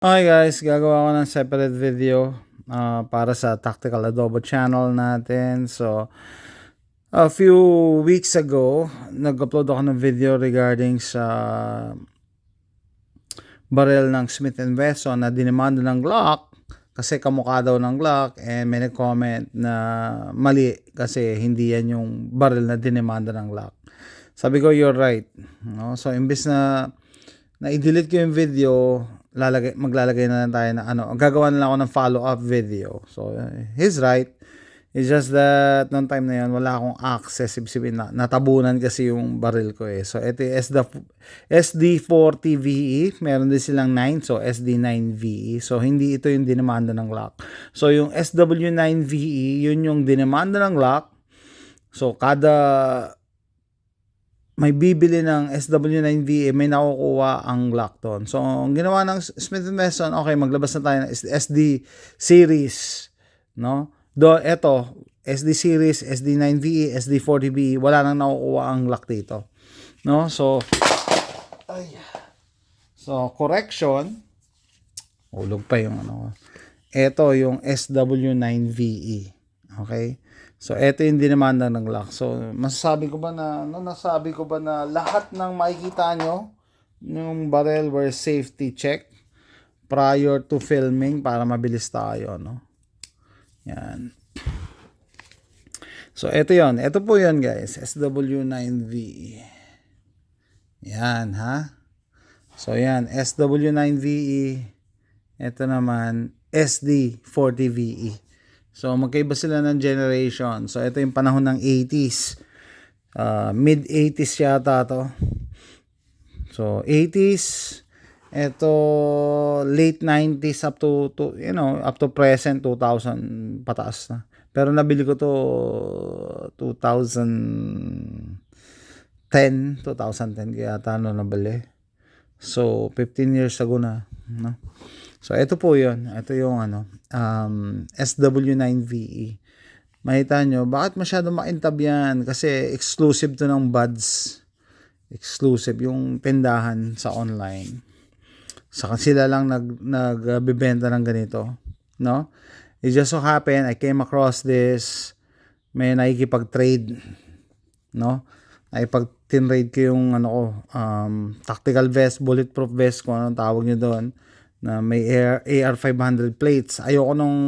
Okay guys, gagawa ko ng separate video para sa Tactical Adobo channel natin. So, a few weeks ago, nag-upload ako ng video regarding sa barrel ng Smith & Wesson na dinimanda ng Glock kasi kamukha daw ng Glock, and may nag-comment na mali kasi hindi yan yung barrel na dinimanda ng Glock. Sabi ko, you're right. No? So, imbis na i-delete ko yung video, maglalagay na lang tayo na gagawa na lang ako ng follow-up video. So, he's right. It's just that noong time na yun, wala akong access. Ibig na natabunan kasi yung barrel ko eh. So, ito yung SD40VE. Meron din silang 9. So, SD9VE. So, hindi ito yung dinamanda ng Glock. So, yung SW9VE, yun yung dinamanda ng Glock. So, kada may bibili ng SW9VE, may nakukuha ang Glock doon. So, ang ginawa ng Smith & Wesson, okay, maglabas na tayo ng SD series, no? Eto, SD series, SD9VE, SD40VE, wala nang nakukuha ang Glock dito. No? So, correction, ulog pa yung Ito yung SW9VE. Okay? So, ito yung dinamanda ng Glock. So, nasabi ko ba na lahat ng makikita nyo yung barrel were safety check prior to filming para mabilis tayo, no? Yan. So, ito yon. Ito po yon guys. SW9VE. Yan, ha? So, yan. SW9VE. Ito naman, SD40VE. So, magkaiba sila ng generation. So, ito yung panahon ng 80s. Mid-80s yata to. So, 80s. Ito, late 90s up to present, 2000 pataas na. Pero nabili ko to 2010 kaya yata nabili. So, 15 years ago na, no? So, ito po yun. Ito yung SW9VE. Makita nyo, bakit masyado makintab yan? Kasi exclusive to ng buds. Exclusive yung tindahan sa online. Saka sila lang nagbebenta ng ganito. No? It just so happened, I came across this. May nakikipag-trade. No? Nakipag-tinrade ko yung tactical vest, bulletproof vest, kung anong tawag nyo doon, na may AR500 plates. Ayoko nung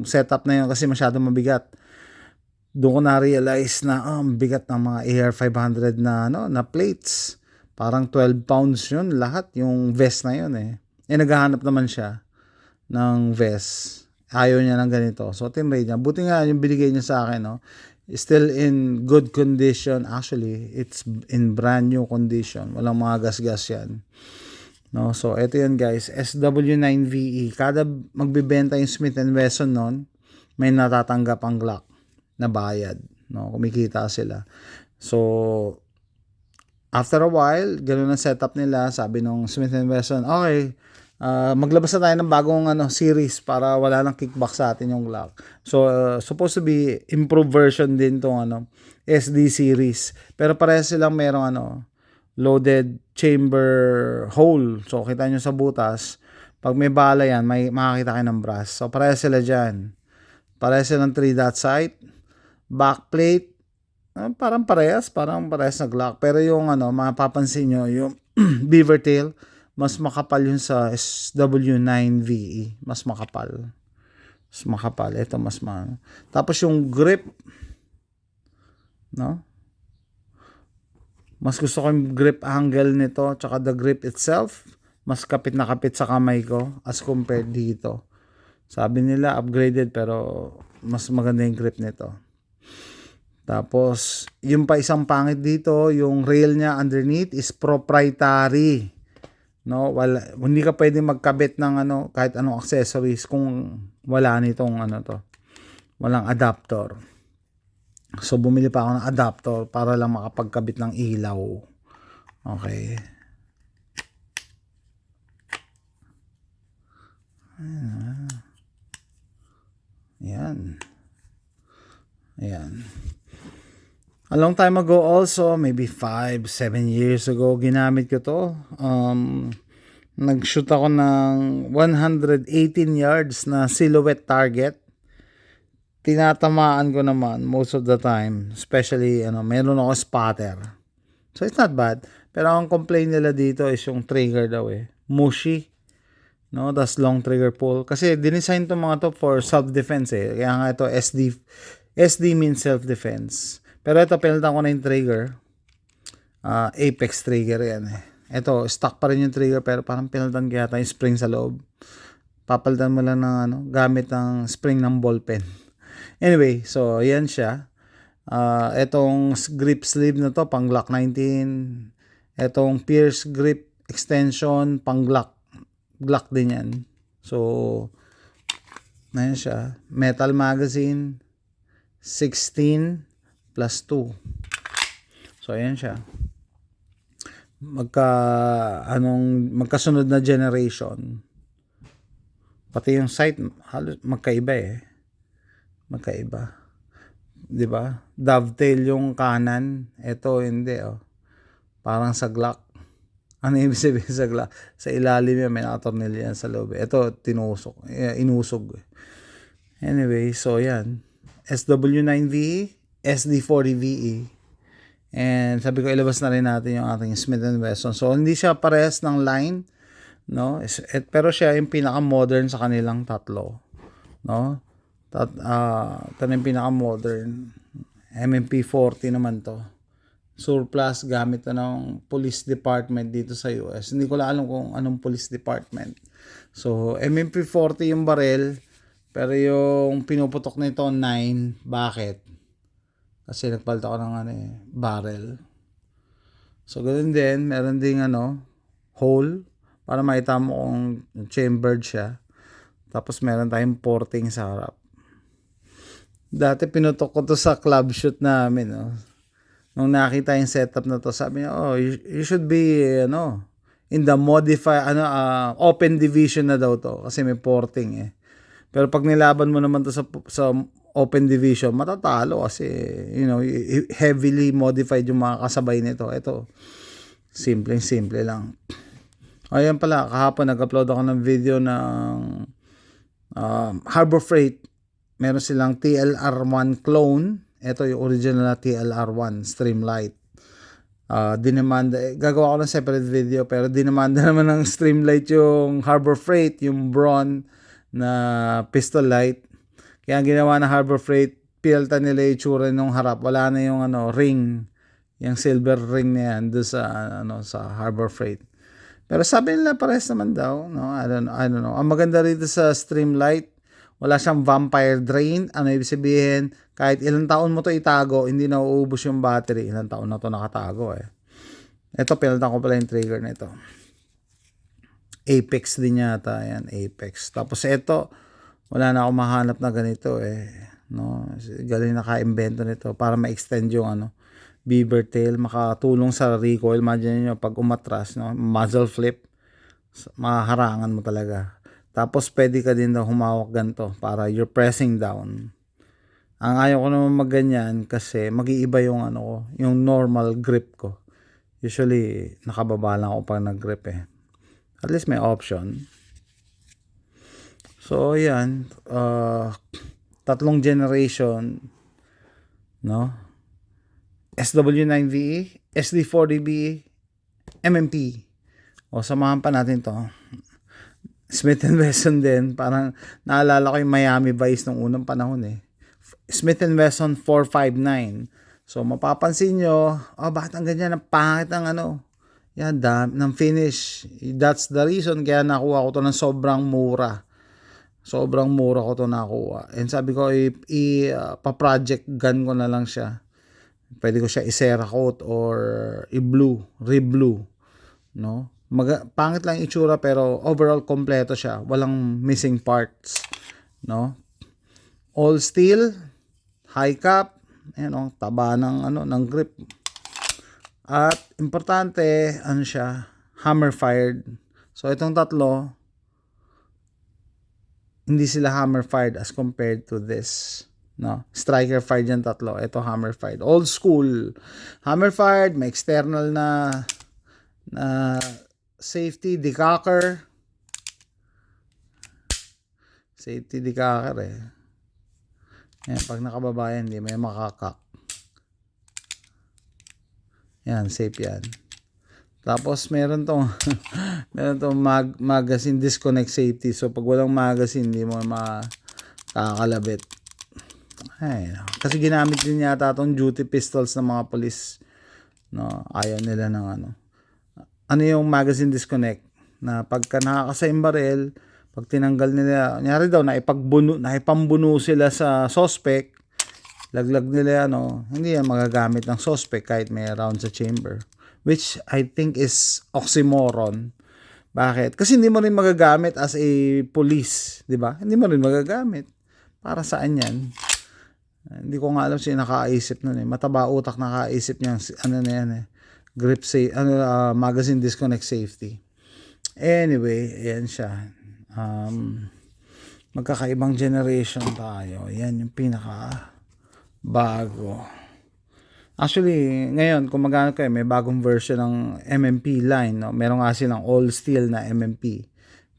setup na yun kasi masyado mabigat. Doon ko na-realize na bigat ng mga AR500 na plates. Parang 12 pounds yun lahat, yung vest na yun eh. Naghahanap naman siya ng vest. Ayaw niya ng ganito. So, tinrade niya. Buti nga yung binigay niya sa akin, no? Still in good condition. Actually, it's in brand new condition. Walang mga gas-gas yan. No, so ito yan guys, SW9VE. Kada magbebenta yung Smith & Wesson noon, may natatanggap ang Glock na bayad, no? Kumikita sila. So after a while, ganoon ang setup nila. Sabi nung Smith & Wesson, okay, maglabas na tayo ng bagong series para wala nang kickback sa atin yung Glock. So supposed to be improved version din tong SD series. Pero parehas silang merong loaded chamber hole. So, kita nyo sa butas, pag may bala yan, may makakita kayo ng brass. So, parehas sila dyan. Parehas sila ng 3-dot sight. Backplate, parang parehas na Glock. Pero yung mapapansin nyo, yung beaver tail, mas makapal yun sa SW9VE. Mas makapal. Ito mas Tapos yung grip, no? Mas gusto ko yung grip angle nito, tsaka the grip itself, mas kapit na kapit sa kamay ko as compared dito. Sabi nila upgraded pero mas maganda yung grip nito. Tapos, yung pa isang pangit dito, yung rail niya underneath is proprietary. No, hindi ka pwedeng magkabit ng kahit anong accessories kung wala nitong walang adapter. So, bumili pa ako ng adapter para lang makapagkabit ng ilaw. Okay. Ayan. A long time ago also, maybe 5-7 years ago, ginamit ko to. nag-shoot ako ng 118 yards na silhouette target. Tinatamaan ko naman most of the time, especially meron ako spotter. So it's not bad. Pero ang complaint nila dito is yung trigger daw mushy. No, that's long trigger pull. Kasi dinesign to mga to for self-defense Kaya nga ito SD means self-defense. Pero ito pinalitan ko na yung trigger. Apex trigger yan Ito, stock pa rin yung trigger pero parang pinalitan kaya yung spring sa loob. Papalitan mo lang ng gamit ng spring ng ballpen. Anyway, so yan siya. Etong grip sleeve na to pang Glock 19. Etong pierce grip extension pang Glock din yan. So ayan siya. Metal magazine 16 plus 2. So ayan siya. Magkasunod na generation. Pati yung sight halos magkaiba magkaiba. 'Di ba? Dovetail yung kanan, ito hindi Parang sa Glock. Ano ibig sabihin sa Glock? Sa ilalim yan may nakatornilyo yan sa loob. Ito inusog. Anyway, so yan. SW9VE, SD40VE. And sabi ko ilabas na rin natin yung ating Smith & Wesson. So hindi siya parehas ng line, no? Pero siya yung pinaka-modern sa kanilang tatlo, no? Ito na yung pinaka-modern. MMP40 naman to. Surplus gamit na ng police department dito sa US. Hindi ko lang alam kung anong police department. So, MMP40 yung barrel, pero yung pinuputok nito 9. Bakit? Kasi nagpalit ako ng barrel. So, ganoon din. Meron ding hole para makita mo kung chambered siya. Tapos meron tayong porting sa harap. Dati pinutok ko to sa club shoot namin, Nung nakita yung setup na to, sabi niya, you should be, in the open division na daw to. Kasi may porting Pero pag nilaban mo naman to sa open division, matatalo kasi, heavily modified yung mga kasabay nito. Ito, simple lang. Ayan pala, kahapon nag-upload ako ng video ng Harbor Freight. Meron silang TLR1 clone. Ito yung original na TLR1 Streamlight. Gagawa ko ng separate video pero dinamanda naman ng Streamlight yung Harbor Freight, yung Braun na pistol light. Kaya ginawa ng Harbor Freight, pinalitan nila yung tsura nung harap. Wala na yung ring, yung silver ring na yan doon sa Harbor Freight. Pero sabi nila parehas naman daw, I don't know. Ang maganda rito sa Streamlight, wala siyang vampire drain. Ano ibig sabihin? Kahit ilang taon mo to itago, hindi na uubos yung battery. Ilang taon na to nakatago Ito, pinalitan ko pala yung trigger nito. Apex din yata. Yan, Apex. Tapos ito, wala na akong mahanap na ganito No? Galing naka-invento nito para ma-extend yung beaver tail. Makatulong sa recoil. Imagine nyo, pag umatras, muzzle flip, maharangan mo talaga. Tapos pwede ka din daw humawak ganito para you're pressing down. Ang ayaw ko naman magganyan kasi mag-iiba yung yung normal grip ko. Usually nakababa lang ako pag nag-grip At least may option. So yan, tatlong generation, no? SW9VE, SD40VE, MMP. Samahan pa natin to. Smith & Wesson din. Parang naalala ko yung Miami Vice nung unang panahon Smith & Wesson 459. So mapapansin nyo, bakit ang ganyan? Ang pangit ng yan, ng finish. That's the reason kaya nakuha ko to ng sobrang mura. Sobrang mura ko to nakuha. And sabi ko, pa-project gun ko na lang siya. Pwede ko siya i-Cerakote or re-blue. No? Pangit lang itsura pero overall kompleto siya. Walang missing parts, no? All steel, high cap, taba ng grip. At importante, siya, hammer fired. So itong tatlo, hindi sila hammer fired as compared to this, no? Striker fired yan tatlo. Ito hammer fired. Old school. Hammer fired, may external na safety decocker. Safety decocker eh. Yan, pag nakababa yan, hindi may makakak. Yan, safe yan. Tapos meron tong meron tong magazine disconnect safety. So pag walang magazine, hindi mo makakalabit. Ay, no. Kasi ginamit din yata tong duty pistols ng mga pulis. No, ayaw nila ng ano. Ano yung magazine disconnect? Na pagka nakakasa yung baril, pag tinanggal nila, nyari daw naipambuno sila sa suspect, laglag nila ano, hindi yan magagamit ng suspect kahit may round sa chamber. Which I think is oxymoron. Bakit? Kasi hindi mo rin magagamit as a police, di ba? Hindi mo rin magagamit. Para saan yan? Hindi ko nga alam sino nakaisip nun eh. Mataba utak nakaisip niya ano na yan eh. Magazine disconnect safety. Anyway, ayan siya. Magkakaibang generation tayo. Yan yung pinaka bago. Actually, ngayon, kung magkano kayo, may bagong version ng MMP line. No? Meron nga silang all steel na MMP.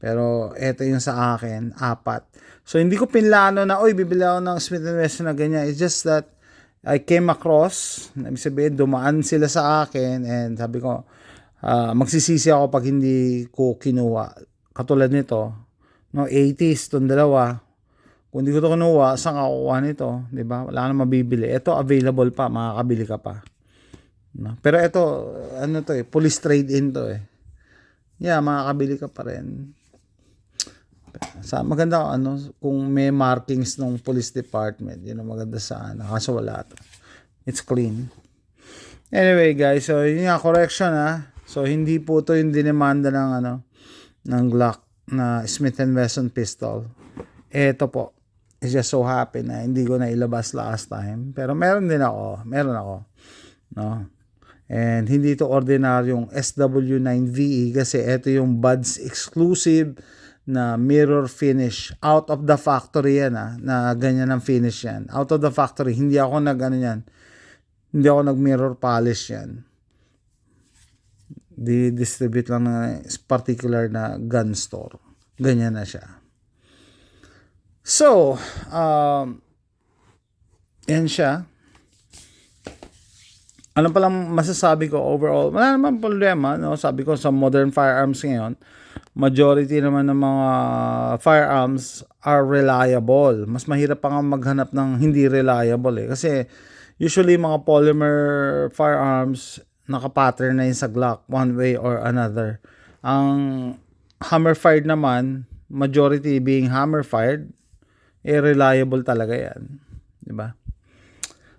Pero, eto yung sa akin, 4. So, hindi ko pinlano na, bibili ako ng Smith & Wesson na ganyan. It's just that, I came across, ibig sabihin, dumaan sila sa akin, and sabi ko, magsisisi ako pag hindi ko kinuha. Katulad nito, no, 80s, itong dalawa. Kung hindi ko ito kinuha, saan ka kukuha nito? Diba? Wala na mabibili. Ito available pa, makakabili ka pa. No? Pero ito, ano to eh, police trade-in to eh. Yeah, makakabili ka pa rin. Maganda ano, kung may markings ng police department, yun ang maganda sa ano. Kaso wala to. It's clean. Anyway guys, so yun nga, correction ha. So hindi po to yung dinemanda ng ano, ng Glock na Smith & Wesson pistol. Ito po. It's just so happy na hindi ko na ilabas last time. Pero meron ako. No? And hindi to ordinaryong SW9VE kasi ito yung Buds exclusive na mirror finish. Out of the factory yan na ganyan ang finish yan. Out of the factory. Hindi ako hindi ako nag-mirror polish yan. Di-distribute lang ng particular na gun store. Ganyan na siya. So, yan siya. Ano palang masasabi ko overall? Wala naman problema. No? Sabi ko sa modern firearms ngayon, majority naman ng mga firearms are reliable. Mas mahirap pa nga maghanap ng hindi reliable eh. Kasi usually mga polymer firearms, nakapattern na yun sa Glock one way or another. Ang hammer-fired naman, majority being hammer-fired, reliable talaga yan. Diba?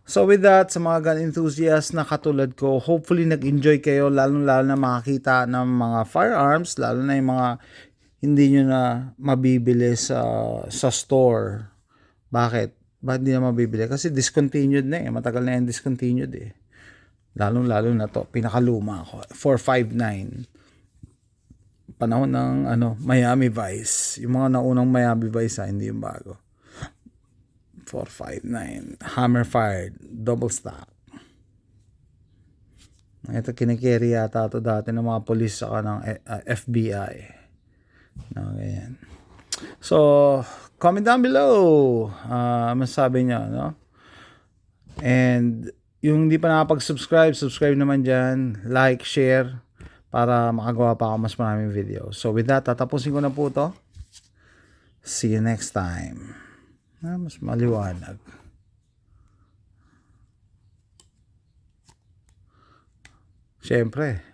So with that, sa mga gun enthusiasts na katulad ko, hopefully nag-enjoy kayo, lalo-lalo na makakita ng mga firearms, lalo na yung mga hindi nyo na mabibili sa store. Bakit? Bakit hindi na mabibili? Kasi discontinued na eh. Matagal na yung discontinued eh. Lalo-lalo na to. Pinakaluma ako. 459. Panahon ng Miami Vice. Yung mga naunang Miami Vice hindi yung bago. 459 hammer fired double stock. Ito kinikerry yata ito dati ng mga police saka ng FBI. Ganyan. So comment down below masasabi nyo, no? And yung hindi pa nakapag-subscribe, subscribe naman dyan, like, share para makagawa pa ako mas maraming video. So with that, tatapusin ko na po to. See you next time. Mas maliwanag. Siyempre,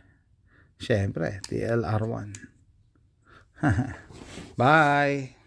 TLR1. Bye!